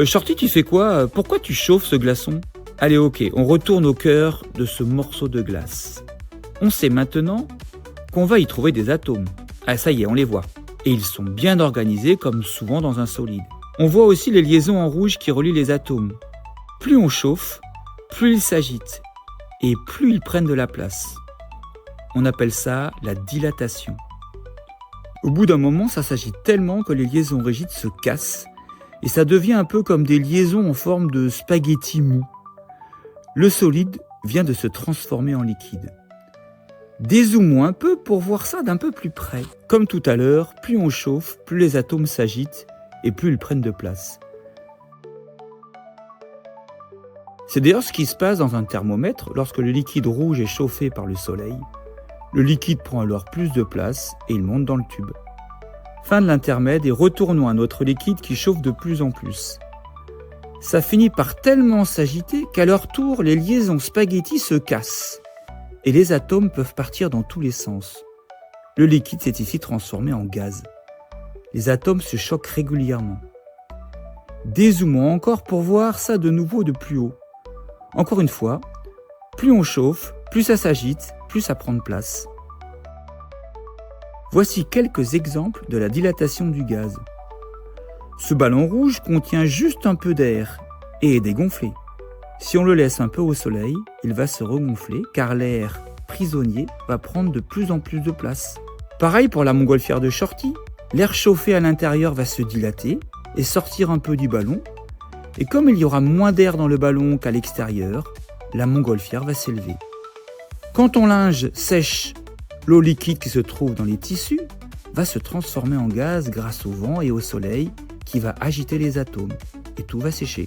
Shorty, tu fais quoi? Pourquoi tu chauffes ce glaçon? Allez, ok, on retourne au cœur de ce morceau de glace. On sait maintenant qu'on va y trouver des atomes. Ah, ça y est, on les voit. Et ils sont bien organisés comme souvent dans un solide. On voit aussi les liaisons en rouge qui relient les atomes. Plus on chauffe, plus ils s'agitent et plus ils prennent de la place. On appelle ça la dilatation. Au bout d'un moment, ça s'agite tellement que les liaisons rigides se cassent et ça devient un peu comme des liaisons en forme de spaghettis mou. Le solide vient de se transformer en liquide. Dézoomons un peu pour voir ça d'un peu plus près. Comme tout à l'heure, plus on chauffe, plus les atomes s'agitent et plus ils prennent de place. C'est d'ailleurs ce qui se passe dans un thermomètre lorsque le liquide rouge est chauffé par le soleil. Le liquide prend alors plus de place et il monte dans le tube. Fin de l'intermède et retournons à notre liquide qui chauffe de plus en plus. Ça finit par tellement s'agiter qu'à leur tour, les liaisons spaghettis se cassent et les atomes peuvent partir dans tous les sens. Le liquide s'est ici transformé en gaz. Les atomes se choquent régulièrement. Dézoomons encore pour voir ça de nouveau de plus haut. Encore une fois, plus on chauffe, plus ça s'agite, plus ça prend de place. Voici quelques exemples de la dilatation du gaz. Ce ballon rouge contient juste un peu d'air et est dégonflé. Si on le laisse un peu au soleil, il va se regonfler car l'air prisonnier va prendre de plus en plus de place. Pareil pour la montgolfière de Shorty, l'air chauffé à l'intérieur va se dilater et sortir un peu du ballon. Et comme il y aura moins d'air dans le ballon qu'à l'extérieur, la montgolfière va s'élever. Quand ton linge sèche, l'eau liquide qui se trouve dans les tissus va se transformer en gaz grâce au vent et au soleil qui va agiter les atomes et tout va sécher.